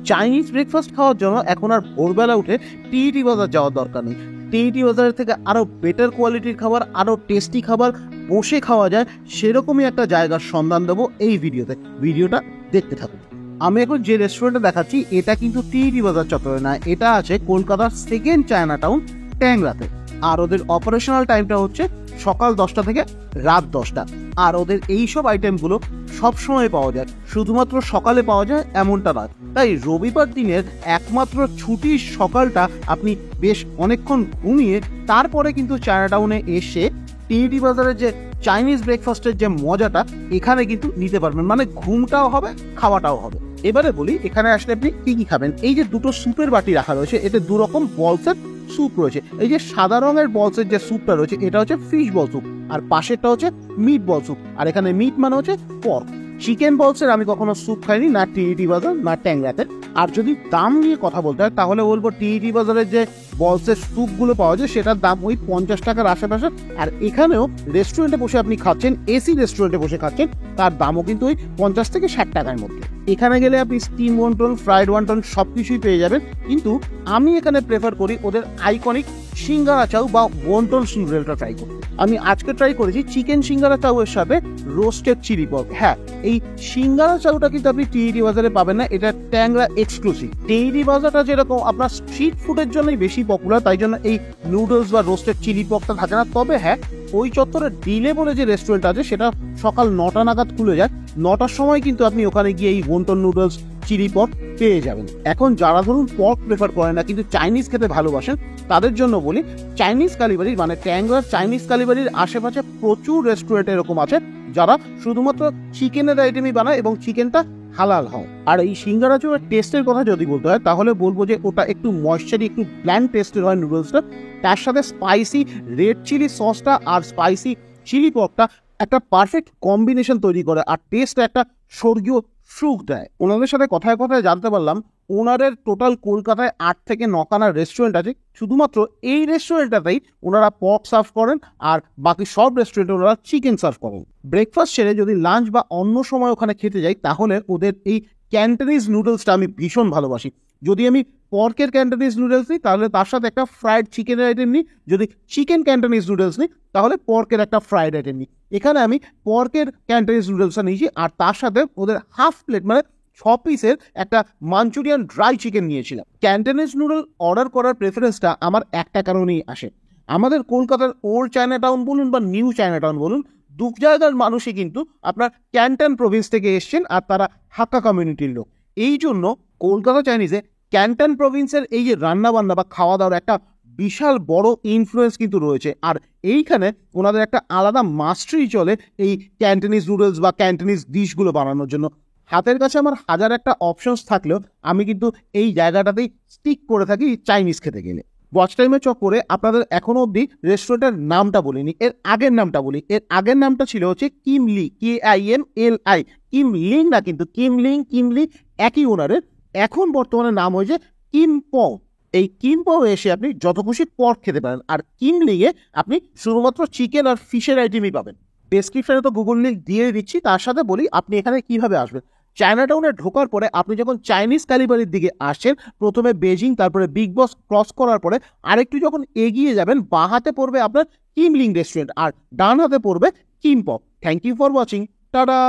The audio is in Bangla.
চাইনিজ ব্রেকফাস্ট খাওয়ার জন্য এখন আর ভোরবেলা উঠে টিইটি বাজার যাওয়ার দরকার নেই। টিইটি বাজারের থেকে আরও বেটার কোয়ালিটির খাবার, আরও টেস্টি খাবার বসে খাওয়া যায়, সেরকমই একটা জায়গার সন্ধান দেবো এই ভিডিওতে। ভিডিওটা দেখতে থাকুন। আমি এখন যে রেস্টুরেন্টে দেখাচ্ছি এটা কিন্তু টিইটি বাজার চত্বরে না, এটা আছে কলকাতার সেকেন্ড চায়না টাউন ট্যাংরাতে। আর ওদের অপারেশনাল টাইমটা হচ্ছে সকাল 10টা থেকে রাত 10টা। আর ওদের এইসব আইটেমগুলো সবসময় পাওয়া যায়, শুধুমাত্র সকালে পাওয়া যায় এমনটা নয়। তাই রবিবার দিনের একমাত্র ছুটির সকালটা আপনি বেশ অনেকক্ষণ ঘুমিয়ে তারপরে কিন্তু চায়না টাউনে এসে টিইটি বাজারের যে চাইনিজ ব্রেকফাস্টের যে মজাটা এখানে কিন্তু নিতে পারবেন, মানে ঘুমটাও হবে খাওয়াটাও হবে। এবারে বলি এখানে আসলে আপনি কি কি খাবেন। এই যে দুটো স্যুপের বাটি রাখা রয়েছে, এতে দু রকম বলসের স্যুপ রয়েছে। এই যে সাদা রঙের বলসের যে স্যুপটা রয়েছে এটা হচ্ছে ফিশ বল স্যুপ, আর পাশেরটা হচ্ছে মিট বল স্যুপ। আর এখানে মিট মানে হচ্ছে পর্ক। চিকেন বলসের আমি কখনো স্যুপ খাইনি, না টিইটি বাজার না ট্যাংরাতে। আর যদি দাম নিয়ে কথা বলতে হয় তাহলে বলবো টিইটি বাজারের যে বলসের স্যুপগুলো পাওয়া যায় সেটার দাম ওই 50 টাকার আশেপাশে। আর এখানেও রেস্টুরেন্টে বসে আপনি খাচ্ছেন, এসি রেস্টুরেন্টে বসে খাচ্ছেন, তার দামও কিন্তু ওই 50 থেকে 60 টাকার মধ্যে। এখানে গেলে আপনি স্টিম ওয়ান্টন, ফ্রাইড ওয়ান্টন সব কিছুই পেয়ে যাবেন, কিন্তু আমি এখানে প্রেফার করি ওদের আইকনিক সিঙ্গারা চাউ বা ওয়ান্টন নুডলটা ট্রাই করতে। আমি আজকে ট্রাই করেছি চিকেন সিঙ্গারা চাউয়ের সাথে রোস্টেড চিলি পর্ক। হ্যাঁ, এই সিঙ্গারা চাউটা কিন্তু আপনি টিইটি বাজারে পাবেন না, এটা ট্যাংরা এক্সক্লুসিভ। টিইটি বাজারটা যেরকম আপনার স্ট্রিট ফুডের জন্যই বেশি পপুলার, তাই জন্য এই নুডলস বা রোস্টেড চিলি পর্কটা থাকে না। তবে হ্যাঁ, ওই চত্বরে ডিলে বলে যে রেস্টুরেন্ট আছে সেটা সকাল 9টা নাগাদ খুলে যায়। 9টার সময় কিন্তু আপনি ওখানে গিয়ে এই ওয়ান্টন নুডলস চিলি পর্ক পেয়ে যাবেন। এখন যারা ধরুন পর্ক প্রেফার করেন না কিন্তু চাইনিজ খেতে ভালোবাসেন, তাদের জন্য বলি চাইনিজ কালীবাড়ির মানে ট্যাংরার চাইনিজ কালীবাড়ির আশেপাশে প্রচুর রেস্টুরেন্ট এরকম আছে যারা শুধুমাত্র চিকেনের আইটেমই বানায় এবং চিকেনটা হালাল হয়। আর এই সিঙ্গারা চুয়ের টেস্টের কথা যদি বলতে হয় তাহলে বলবো যে ওটা একটু ময়েশ্চারি, একটু ব্ল্যান্ড টেস্টের হয় নুডলসটা। তার সাথে স্পাইসি রেড চিলি সসটা আর স্পাইসি চিলি পর্কটা একটা পারফেক্ট কম্বিনেশন তৈরি করে, আর টেস্ট একটা স্বর্গীয় সুখ দেয়। ওনাদের সাথে কথায় কথায় জানতে পারলাম ওনাদের টোটাল কলকাতায় 8 থেকে 9খানা রেস্টুরেন্ট আছে, শুধুমাত্র এই রেস্টুরেন্টটাতেই ওনারা পর্ক সার্ভ করেন আর বাকি সব রেস্টুরেন্টে ওনারা চিকেন সার্ভ করেন। ব্রেকফাস্ট সেরে যদি লাঞ্চ বা অন্য সময় ওখানে খেতে যাই তাহলে ওদের এই ক্যান্টনিজ নুডলসটা আমি ভীষণ ভালোবাসি। যদি আমি পর্কের ক্যান্টনিজ নুডলস নিই তাহলে তার সাথে একটা ফ্রাইড চিকেনের আইটেম নিই, যদি চিকেন ক্যান্টনিজ নুডলস নিই তাহলে পর্কের একটা ফ্রাইড আইটেম নিই। এখানে আমি পর্কের ক্যান্টনিজ নুডলসটা নিয়েছি আর তার সাথে ওদের হাফ প্লেট মানে 6 পিসের একটা মাঞ্চুরিয়ান ড্রাই চিকেন নিয়েছিলাম। ক্যান্টনিজ নুডল অর্ডার করার প্রেফারেন্সটা আমার একটা কারণেই আসে, আমাদের কলকাতার ওল্ড চায়না টাউন বলুন বা নিউ চায়না টাউন বলুন, দু জায়গার মানুষই কিন্তু আপনার ক্যান্টন প্রভিন্স থেকে এসছেন আর তারা হাক্কা কমিউনিটির লোক। এই জন্য কলকাতা চাইনিজে ক্যান্টন প্রভিন্সের এই যে রান্নাবান্না বা খাওয়া দাওয়ার একটা বিশাল বড় ইনফ্লুয়েন্স কিন্তু রয়েছে। আর এইখানে ওনাদের একটা আলাদা মাস্টারি চলে এই ক্যান্টনিজ নুডলস বা ক্যান্টনিজ ডিশগুলো বানানোর জন্য। হাতের কাছে আমার হাজার একটা অপশনস থাকলেও আমি কিন্তু এই জায়গাটাতেই স্টিক করে থাকি চাইনিজ খেতে গেলে। ওয়াচ টাইমে চক্করে আপনাদের এখনো অবধি রেস্টুরেন্টের নামটা বলিনি, এর আগের নামটা বলি। এর আগের নামটা ছিল হচ্ছে কিমলি, KIMLI, কিমলিং না কিন্তু কিমলি একই ওনারের। এখন বর্তমানে নাম হয়েছে কিমপং। এই কিমপং এসে আপনি যত খুশি পর্ক খেতে পারেন, আর কিমলিংয়ে আপনি শুধুমাত্র চিকেন আর ফিশের আইটেমই পাবেন। ডেসক্রিপশনে তো গুগল লিঙ্ক দিয়ে দিচ্ছি। তার সাথে বলি আপনি এখানে কিভাবে আসবেন। চায়না টাউনে ঢোকার পরে আপনি যখন চাইনিজ কালীবাড়ির দিকে আসছেন, প্রথমে বেজিং তারপরে বিগ বস ক্রস করার পরে আরেকটু যখন এগিয়ে যাবেন বাঁ হাতে পড়বে আপনার কিমলিং রেস্টুরেন্ট আর ডান হাতে পড়বে কিমপং। Thank you for watching, tata.